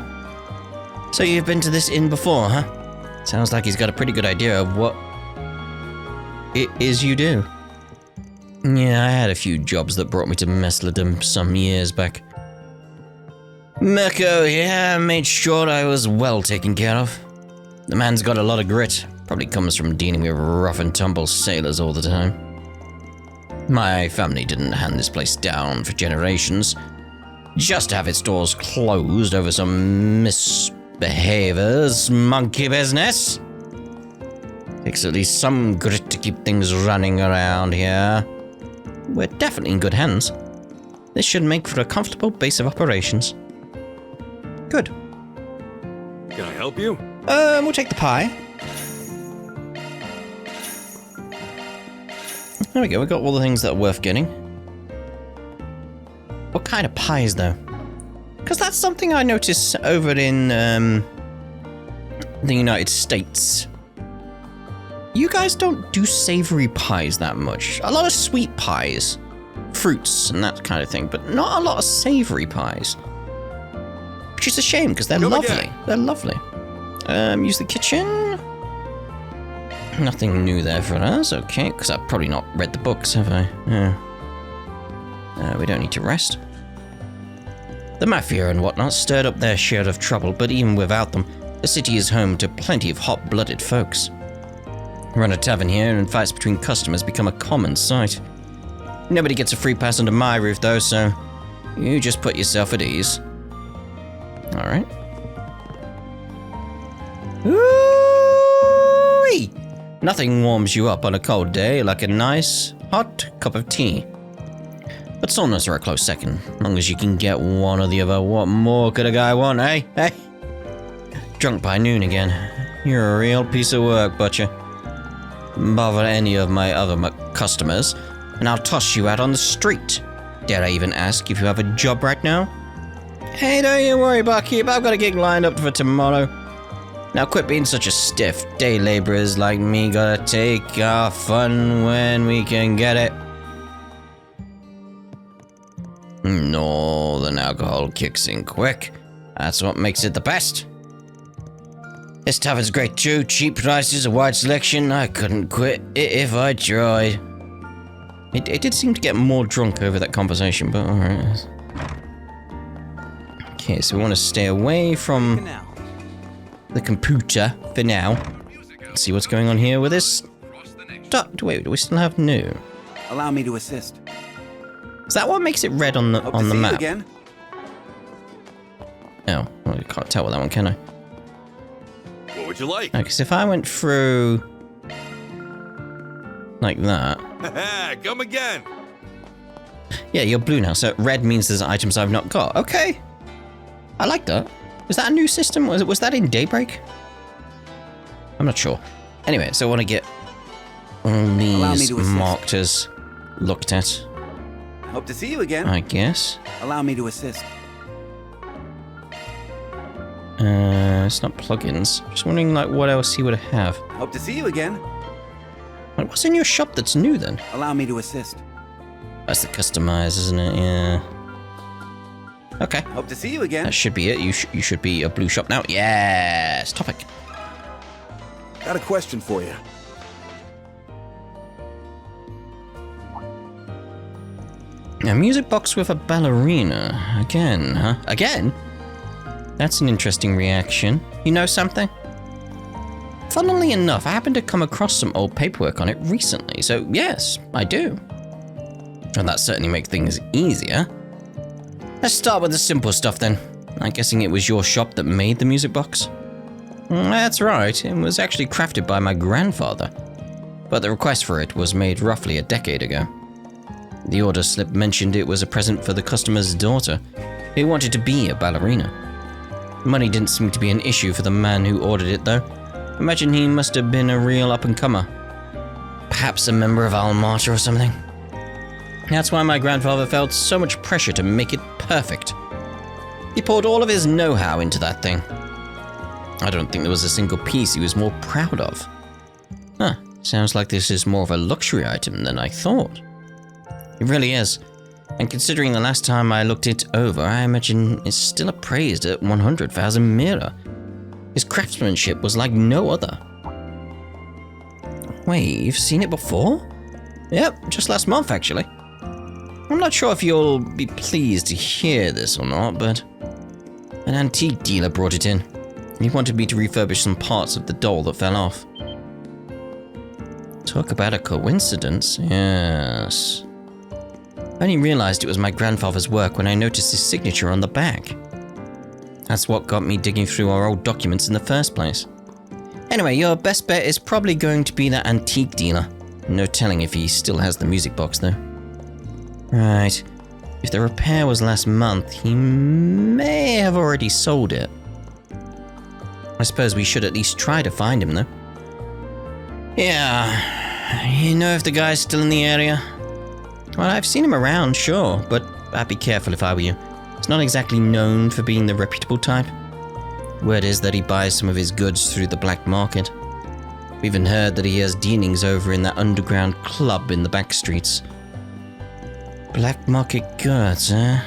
So you've been to this inn before, huh? Sounds like he's got a pretty good idea of what it is you do. Yeah, I had a few jobs that brought me to Messlerdom some years back. Mirko here made sure I was well taken care of. The man's got a lot of grit. Probably comes from dealing with rough and tumble sailors all the time. My family didn't hand this place down for generations, just to have its doors closed over some misbehaviors, monkey business. Takes at least some grit to keep things running around here. we're definitely in good hands. This should make for a comfortable base of operations. Good. Can I help you? We'll take the pie. There we go, we got all the things that are worth getting. What kind of pies, though? Because that's something I noticed over in the United States. You guys don't do savory pies that much. A lot of sweet pies, fruits, and that kind of thing, but not a lot of savory pies. Which is a shame, because they're lovely. They're lovely. Use the kitchen. Nothing new there for us, okay, because I've probably not read the books, have I? Yeah. We don't need to rest. The Mafia and whatnot stirred up their share of trouble, but even without them, the city is home to plenty of hot-blooded folks. Run a tavern here, and fights between customers become a common sight. Nobody gets a free pass under my roof, though, so you just put yourself at ease. Alright. Ooh-wee! Nothing warms you up on a cold day like a nice, hot cup of tea. But saunas are a close second. As long as you can get one or the other, what more could a guy want, eh? Hey? Drunk by noon again. You're a real piece of work, butcher. Bother any of my other customers, and I'll toss you out on the street. Dare I even ask if you have a job right now? Hey, don't you worry, barkeep. I've got a gig lined up for tomorrow. Now quit being such a stiff. Day laborers like me gotta take our fun when we can get it. Northern alcohol kicks in quick. That's what makes it the best. This tavern's great too. Cheap prices, a wide selection. I couldn't quit it if I tried. It did seem to get more drunk over that conversation, but alright. Okay, so we want to stay away from the computer for now. Let's see what's going on here with this. Wait, do we still have new? Allow me to assist. Is that what makes it red on the map? Again. Oh, well, I can't tell with that one, can I? What would you like? Because if I went through like that. Come again. Yeah, you're blue now, so red means there's items I've not got. Okay. I like that. Was that a new system? Was that in Daybreak? I'm not sure. Anyway, so I want to get all these marked as looked at. Hope to see you again. I guess. Allow me to assist. It's not plugins. Just wondering, like, what else he would have. Hope to see you again. Like, what's in your shop that's new then? Allow me to assist. That's the customize, isn't it? Yeah. Okay. Hope to see you again. That should be it. You should be a blue shop now. Yes. Topic. Got a question for you. A music box with a ballerina. Again, huh? Again? That's an interesting reaction. You know something? Funnily enough, I happened to come across some old paperwork on it recently, so yes, I do. And that certainly makes things easier. Let's start with the simple stuff then. I'm guessing it was your shop that made the music box? That's right, it was actually crafted by my grandfather. But the request for it was made roughly a decade ago. The order slip mentioned it was a present for the customer's daughter, who wanted to be a ballerina. Money didn't seem to be an issue for the man who ordered it though. Imagine he must have been a real up-and-comer. Perhaps a member of Alma Mater or something. That's why my grandfather felt so much pressure to make it perfect. He poured all of his know-how into that thing. I don't think there was a single piece he was more proud of. Huh, sounds like this is more of a luxury item than I thought. It really is. And considering the last time I looked it over, I imagine it's still appraised at 100,000 mira. His craftsmanship was like no other. Wait, you've seen it before? Yep, just last month actually. I'm not sure if you'll be pleased to hear this or not, but an antique dealer brought it in. He wanted me to refurbish some parts of the doll that fell off. Talk about a coincidence, yes. I only realized it was my grandfather's work when I noticed his signature on the back. That's what got me digging through our old documents in the first place. Anyway, your best bet is probably going to be that antique dealer. No telling if he still has the music box though. Right. If the repair was last month, he may have already sold it. I suppose we should at least try to find him, though. Yeah. You know if the guy's still in the area? Well, I've seen him around, sure, but I'd be careful if I were you. He's not exactly known for being the reputable type. Word is that he buys some of his goods through the black market. We even heard that he has dealings over in that underground club in the back streets. Black market goods, huh?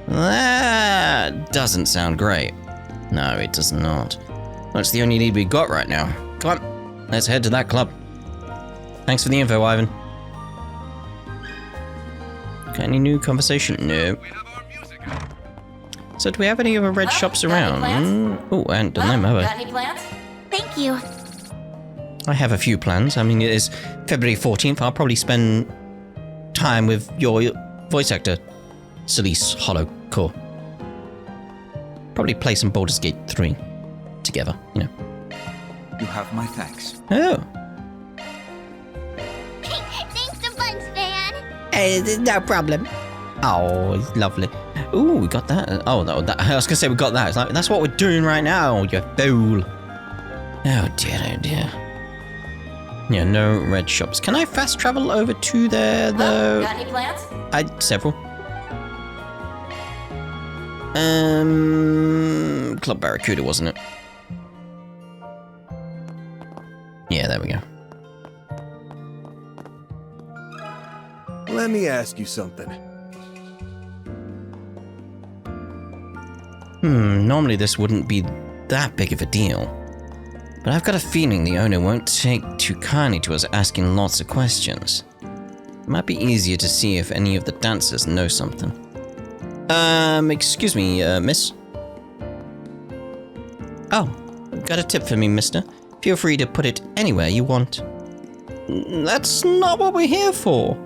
That doesn't sound great. No, it does not. That's the only lead we got right now. Come on, let's head to that club. Thanks for the info, Ivan. Got any new conversation? No. So do we have any other red shops around? Oh, I haven't done them, have I? Got any plans? Thank you. I have a few plans. I mean, it is February 14th. I'll probably spend time with your voice actor, Celise Hollowcore. Probably play some Baldur's Gate 3 together, you know. You have my thanks. Oh. Thanks a bunch, man. No problem. Oh, lovely. Ooh, we got that. Oh, no, that, I was going to say we got that. It's like, that's what we're doing right now, you fool. Oh, dear, oh, dear. Yeah, no red shops. Can I fast travel over to there, though? Got any plans? Several. Club Barracuda, wasn't it? Yeah, there we go. Let me ask you something. Normally this wouldn't be that big of a deal. But I've got a feeling the owner won't take too kindly to us asking lots of questions. It might be easier to see if any of the dancers know something. Excuse me, miss? Oh, got a tip for me, mister? Feel free to put it anywhere you want. That's not what we're here for.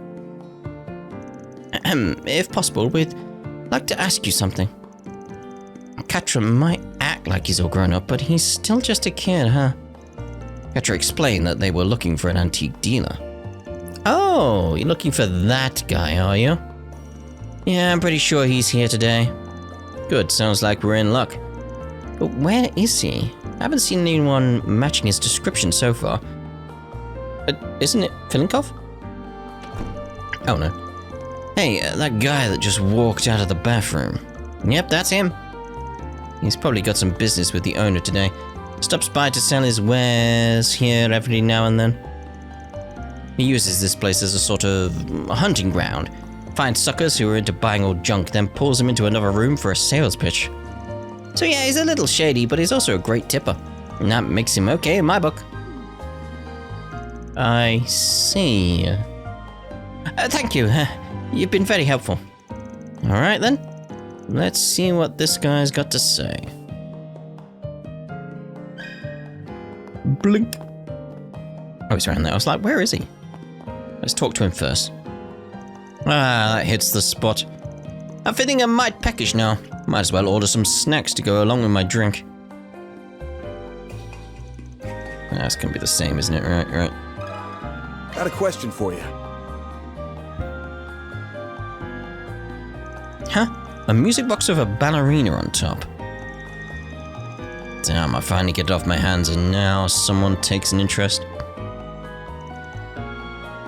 If possible, we'd like to ask you something. Katra might act like he's all grown up, but he's still just a kid, huh? Katra explained that they were looking for an antique dealer. Oh, you're looking for that guy, are you? Yeah, I'm pretty sure he's here today. Good, sounds like we're in luck. But where is he? I haven't seen anyone matching his description so far. Isn't it Filinkov? Oh no. Hey, that guy that just walked out of the bathroom. Yep, that's him. He's probably got some business with the owner today. Stops by to sell his wares here every now and then. He uses this place as a sort of hunting ground. Finds suckers who are into buying old junk, then pulls them into another room for a sales pitch. So yeah, he's a little shady, but he's also a great tipper. And that makes him okay in my book. I see. Thank you. You've been very helpful. Alright then. Let's see what this guy's got to say. Blink. Oh, he's around there. I was like, where is he? Let's talk to him first. Ah, that hits the spot. I'm feeling a mite peckish now. Might as well order some snacks to go along with my drink. That's gonna be the same, isn't it? Right. Got a question for you. Huh? A music box with a ballerina on top. Damn, I finally get it off my hands and now someone takes an interest.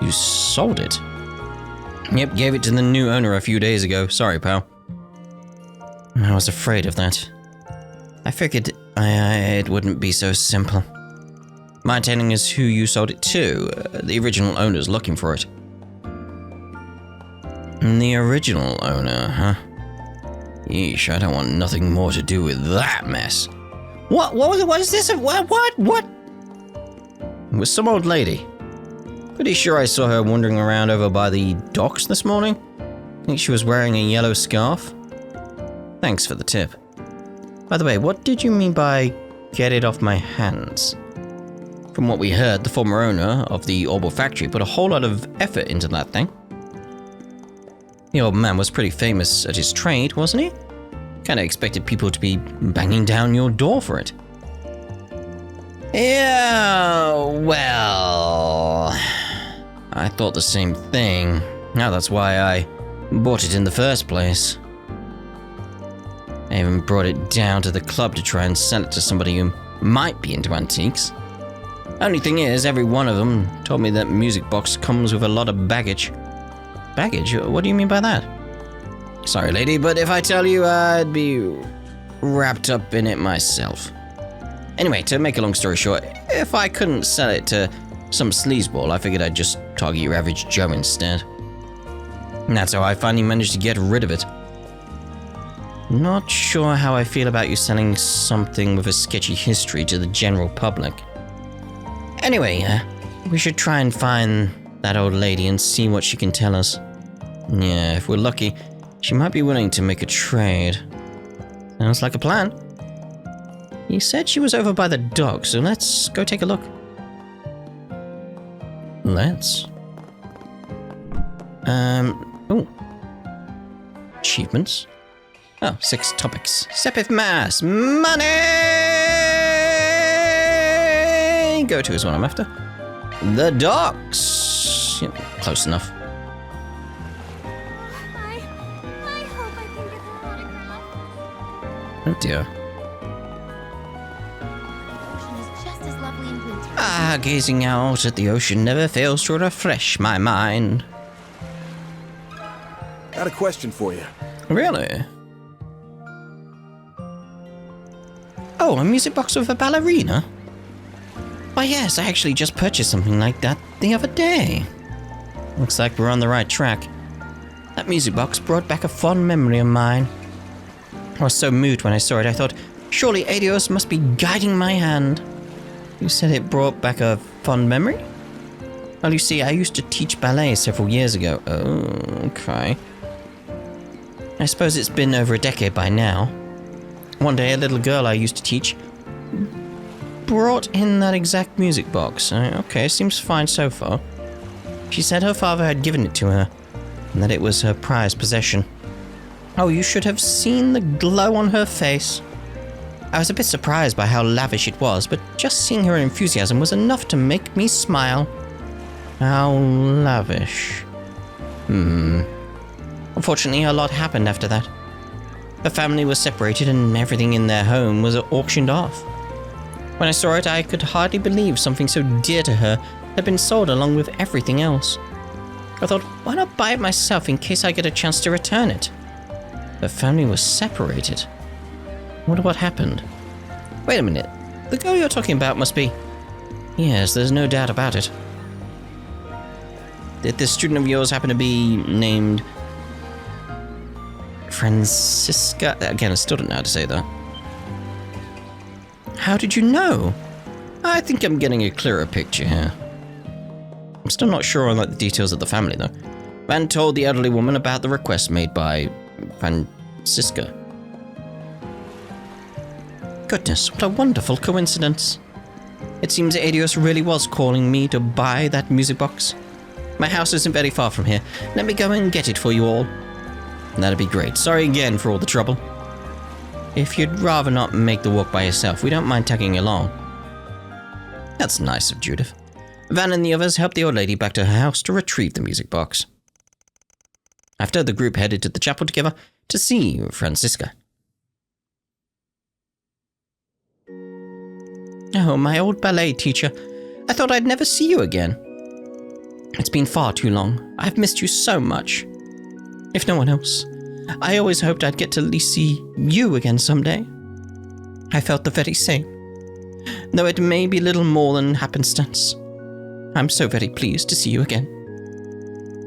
You sold it? Yep, gave it to the new owner a few days ago. Sorry, pal. I was afraid of that. I figured it wouldn't be so simple. My telling is who you sold it to. The original owner's looking for it. The original owner, huh? Yeesh, I don't want nothing more to do with that mess. What is this? What? It was some old lady. Pretty sure I saw her wandering around over by the docks this morning. I think she was wearing a yellow scarf. Thanks for the tip. By the way, what did you mean by get it off my hands? From what we heard, the former owner of the Orbital factory put a whole lot of effort into that thing. The old man was pretty famous at his trade, wasn't he? Kinda expected people to be banging down your door for it. Yeah, well... I thought the same thing. Now that's why I bought it in the first place. I even brought it down to the club to try and sell it to somebody who might be into antiques. Only thing is, every one of them told me that music box comes with a lot of baggage. Baggage? What do you mean by that? Sorry, lady, but if I tell you, I'd be wrapped up in it myself. Anyway, to make a long story short, if I couldn't sell it to some sleazeball, I figured I'd just target your average Joe instead. And that's how I finally managed to get rid of it. Not sure how I feel about you selling something with a sketchy history to the general public. Anyway, we should try and find that old lady and see what she can tell us. Yeah, if we're lucky, she might be willing to make a trade. Sounds like a plan. You said she was over by the dock, so let's go take a look. Let's. Oh. Achievements. Oh, 6 topics. Sepith Mass. Money! Go to is what I'm after. The docks. Yep, close enough. I hope I can get her autograph. Oh dear. The ocean is just as lovely in winter. Ah, gazing out at the ocean never fails to refresh my mind. Got a question for you. Really? Oh, a music box with a ballerina? Why yes, I actually just purchased something like that the other day. Looks like we're on the right track. That music box brought back a fond memory of mine. I was so moved when I saw it, I thought, surely Adios must be guiding my hand. You said it brought back a fond memory? Well, you see, I used to teach ballet several years ago. Oh, okay. I suppose it's been over a decade by now. One day, a little girl I used to teach brought in that exact music box. Okay, seems fine so far. She said her father had given it to her, and that it was her prized possession. Oh, you should have seen the glow on her face. I was a bit surprised by how lavish it was, but just seeing her enthusiasm was enough to make me smile. How lavish. Unfortunately, a lot happened after that. Her family was separated and everything in their home was auctioned off. When I saw it, I could hardly believe something so dear to her had been sold along with everything else. I thought, why not buy it myself in case I get a chance to return it? Her family was separated. I wonder what happened. Wait a minute, the girl you're talking about must be... Yes, there's no doubt about it. Did this student of yours happen to be named... Francisca? Again, I still don't know how to say that. How did you know? I think I'm getting a clearer picture here. I'm still not sure on the details of the family, though. Van told the elderly woman about the request made by Francisca. Goodness, what a wonderful coincidence. It seems Adios really was calling me to buy that music box. My house isn't very far from here. Let me go and get it for you all. That'd be great. Sorry again for all the trouble. If you'd rather not make the walk by yourself, we don't mind tagging along. That's nice of Judith. Van and the others helped the old lady back to her house to retrieve the music box. After, the group headed to the chapel together to see Francisca. Oh, my old ballet teacher. I thought I'd never see you again. It's been far too long. I've missed you so much. If no one else, I always hoped I'd get to at least see you again someday. I felt the very same, though it may be little more than happenstance. I'm so very pleased to see you again.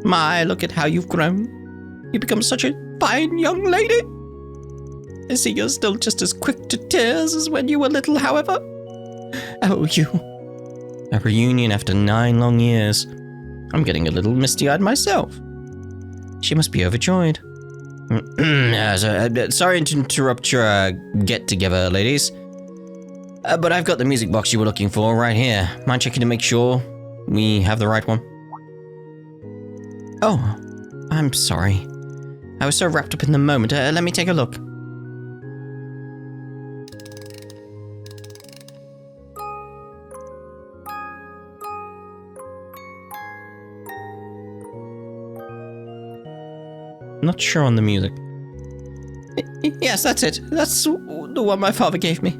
My, look at how you've grown. You've become such a fine young lady. I see you're still just as quick to tears as when you were little, however. Oh, you. A reunion after 9 long years. I'm getting a little misty-eyed myself. She must be overjoyed. Sorry to interrupt your get-together, ladies. But I've got the music box you were looking for right here. Mind checking to make sure we have the right one? Oh, I'm sorry. I was so wrapped up in the moment. Let me take a look. Not sure on the music. Yes, that's it. That's the one my father gave me.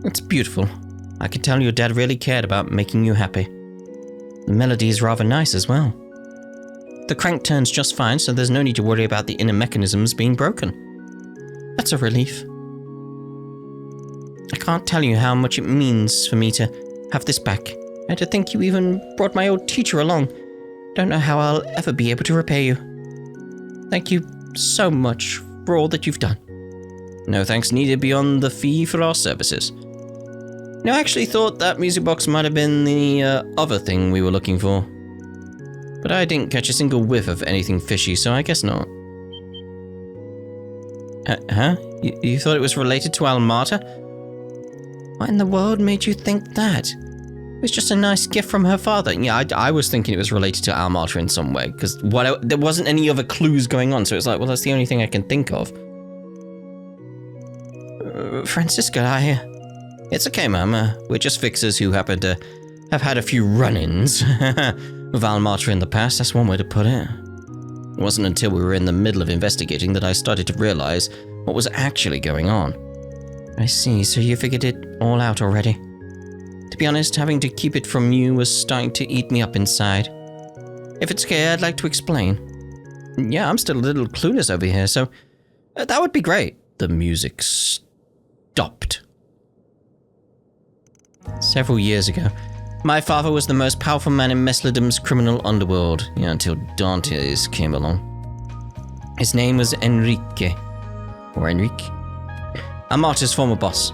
It's beautiful. I can tell your dad really cared about making you happy. The melody is rather nice as well. The crank turns just fine, so there's no need to worry about the inner mechanisms being broken. That's a relief. I can't tell you how much it means for me to have this back, and to think you even brought my old teacher along. Don't know how I'll ever be able to repay you. Thank you so much for all that you've done. No thanks needed beyond the fee for our services. No, I actually thought that music box might have been the other thing we were looking for. But I didn't catch a single whiff of anything fishy, so I guess not. Huh? You thought it was related to Almata? What in the world made you think that? It was just a nice gift from her father. Yeah, I was thinking it was related to Almata in some way, because there wasn't any other clues going on, so it's like, well, that's the only thing I can think of. Francisca, It's okay, Mum. We're just fixers who happen to have had a few run-ins with Almata in the past. That's one way to put it. It wasn't until we were in the middle of investigating that I started to realize what was actually going on. I see, so you figured it all out already. To be honest, having to keep it from you was starting to eat me up inside. If it's okay, I'd like to explain. Yeah, I'm still a little clueless over here, so that would be great. The music stopped. Several years ago, my father was the most powerful man in Mesledom's criminal underworld, until Dantes came along. His name was Enrique. Or Enrique. Almata's former boss.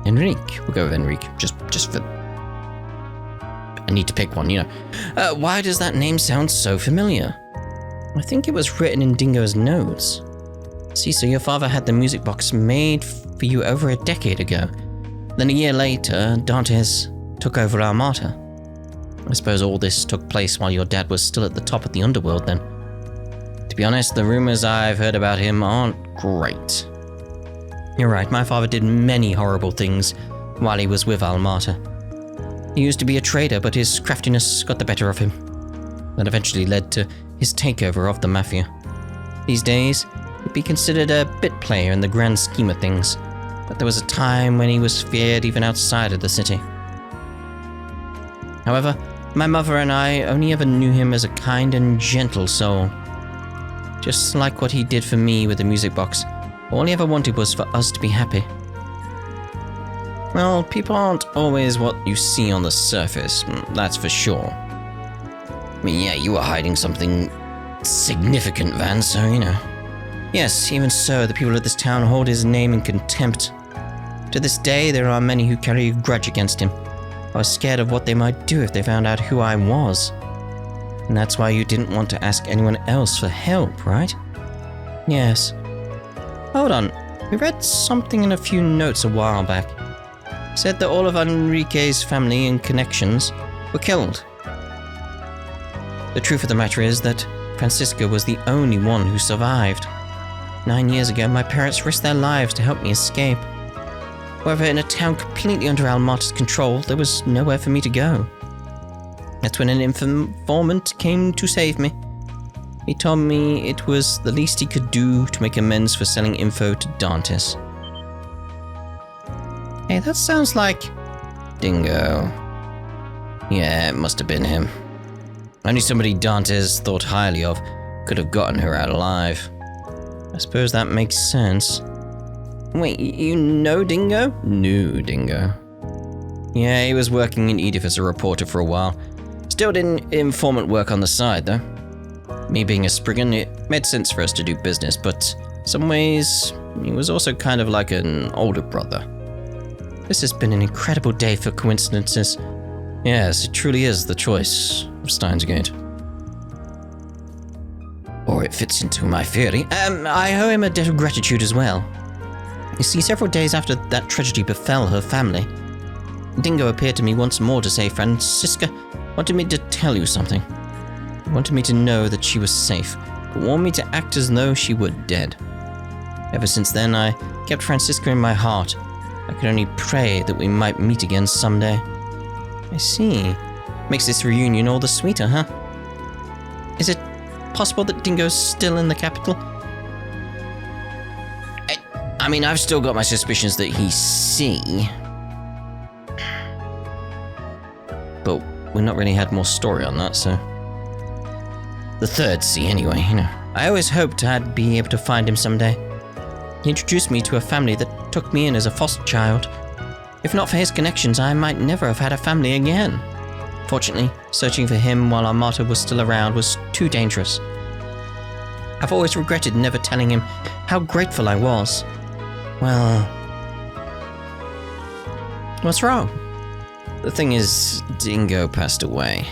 Enrique. We'll go with Enrique. Just for... I need to pick one, Why does that name sound so familiar? I think it was written in Dingo's notes. See, so your father had the music box made for you over a decade ago. Then a year later, Dantes took over Almata. I suppose all this took place while your dad was still at the top of the underworld then. To be honest, the rumors I've heard about him aren't great. You're right, my father did many horrible things while he was with Almata. He used to be a trader, but his craftiness got the better of him. That eventually led to his takeover of the Mafia. These days, he'd be considered a bit player in the grand scheme of things, but there was a time when he was feared even outside of the city. However, my mother and I only ever knew him as a kind and gentle soul. Just like what he did for me with the music box, all he ever wanted was for us to be happy. Well, people aren't always what you see on the surface, that's for sure. I mean, yeah, you were hiding something significant, Van, so, Yes, even so, the people of this town hold his name in contempt. To this day, there are many who carry a grudge against him. I was scared of what they might do if they found out who I was. And that's why you didn't want to ask anyone else for help, right? Yes. Hold on, we read something in a few notes a while back. It said that all of Enrique's family and connections were killed. The truth of the matter is that Francisca was the only one who survived. 9 years ago, my parents risked their lives to help me escape. However, in a town completely under Almata's control, there was nowhere for me to go. That's when an informant came to save me. He told me it was the least he could do to make amends for selling info to Dantes. Hey, that sounds like... Dingo. Yeah, it must have been him. Only somebody Dantes thought highly of could have gotten her out alive. I suppose that makes sense. Wait, you know Dingo? Knew Dingo. Yeah, he was working in Edith as a reporter for a while. Still did informant work on the side, though. Me being a Spriggan, it made sense for us to do business, but in some ways, he was also kind of like an older brother. This has been an incredible day for coincidences. Yes, it truly is the choice of Steins Gate. Or it fits into my theory. I owe him a debt of gratitude as well. You see, several days after that tragedy befell her family, Dingo appeared to me once more to say Francisca wanted me to tell you something. He wanted me to know that she was safe, but warned me to act as though she were dead. Ever since then, I kept Francisca in my heart. I could only pray that we might meet again someday. I see. Makes this reunion all the sweeter, huh? Is it possible that Dingo's still in the capital? I mean, I've still got my suspicions that he's C. But we've not really had more story on that, so... The third C, anyway, you know. I always hoped I'd be able to find him someday. He introduced me to a family that took me in as a foster child. If not for his connections, I might never have had a family again. Fortunately, searching for him while our martyr was still around was too dangerous. I've always regretted never telling him how grateful I was. Well... What's wrong? The thing is, Dingo passed away.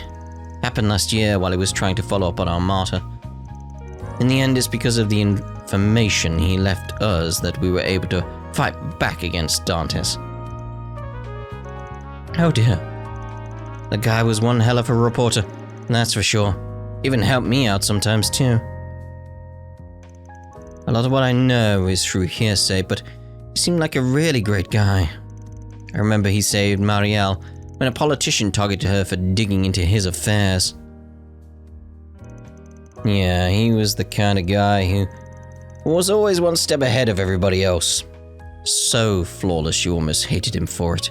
Happened last year while he was trying to follow up on our martyr. In the end, it's because of the information he left us that we were able to fight back against Dantes. Oh dear. The guy was one hell of a reporter, that's for sure. Even helped me out sometimes too. A lot of what I know is through hearsay, but he seemed like a really great guy. I remember he saved Marielle when a politician targeted her for digging into his affairs. Yeah, he was the kind of guy who was always one step ahead of everybody else. So flawless you almost hated him for it.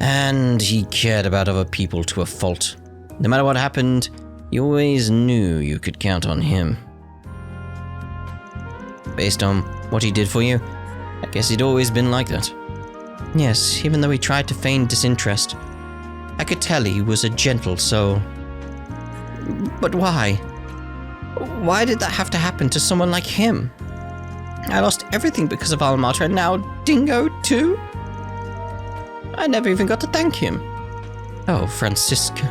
And he cared about other people to a fault. No matter what happened, you always knew you could count on him. Based on what he did for you, I guess he'd always been like that. Yes, even though he tried to feign disinterest, I could tell he was a gentle soul. But why? Why did that have to happen to someone like him? I lost everything because of Almata, and now Dingo too? I never even got to thank him. Oh, Francisca.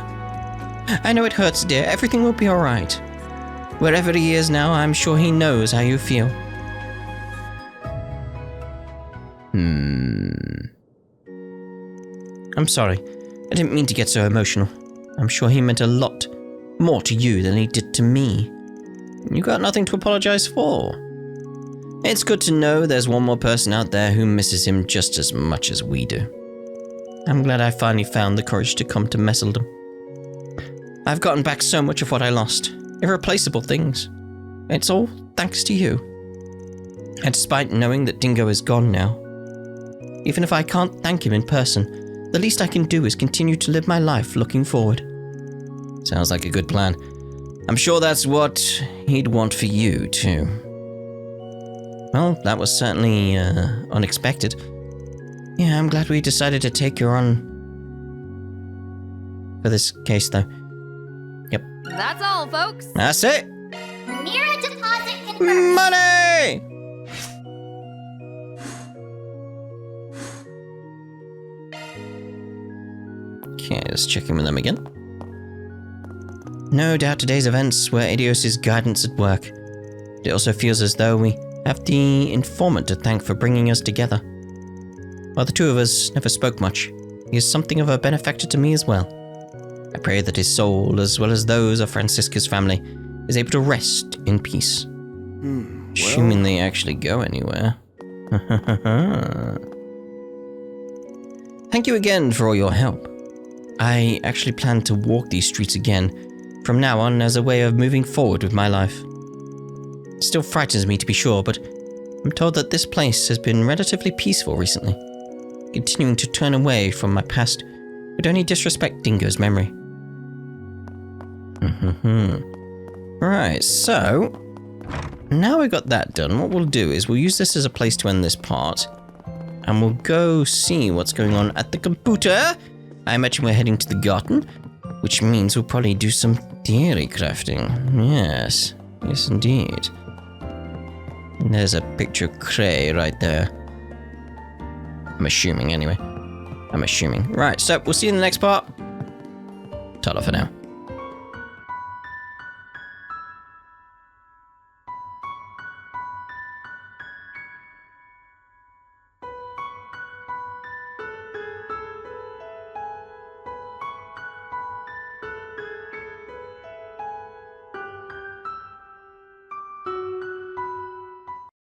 I know it hurts, dear. Everything will be alright. Wherever he is now, I'm sure he knows how you feel. I'm sorry. I didn't mean to get so emotional. I'm sure he meant a lot more to you than he did to me. You got nothing to apologize for. It's good to know there's one more person out there who misses him just as much as we do. I'm glad I finally found the courage to come to Messeldom. I've gotten back so much of what I lost. Irreplaceable things. It's all thanks to you. And despite knowing that Dingo is gone now, even if I can't thank him in person, the least I can do is continue to live my life looking forward. Sounds like a good plan. I'm sure that's what he'd want for you, too. Well, that was certainly unexpected. Yeah, I'm glad we decided to take her on for this case, though. Yep. That's all, folks. That's it. Mirror deposit confirmed. Money! Okay, let's check in with them again. No doubt today's events were Eidos' guidance at work. It also feels as though we have the informant to thank for bringing us together. While the two of us never spoke much, he is something of a benefactor to me as well. I pray that his soul, as well as those of Francisca's family, is able to rest in peace. Assuming they actually go anywhere. Thank you again for all your help. I actually plan to walk these streets again from now on as a way of moving forward with my life. It still frightens me to be sure, but I'm told that this place has been relatively peaceful recently. Continuing to turn away from my past would only disrespect Dingo's memory. Right, so now we got that done, what we'll do is we'll use this as a place to end this part, and we'll go see what's going on at the computer. I imagine we're heading to the garden, which means we'll probably do some theory crafting. Yes, yes indeed. And there's a picture of Cray right there. I'm assuming anyway. I'm assuming. Right, so we'll see you in the next part. Ta-da for now.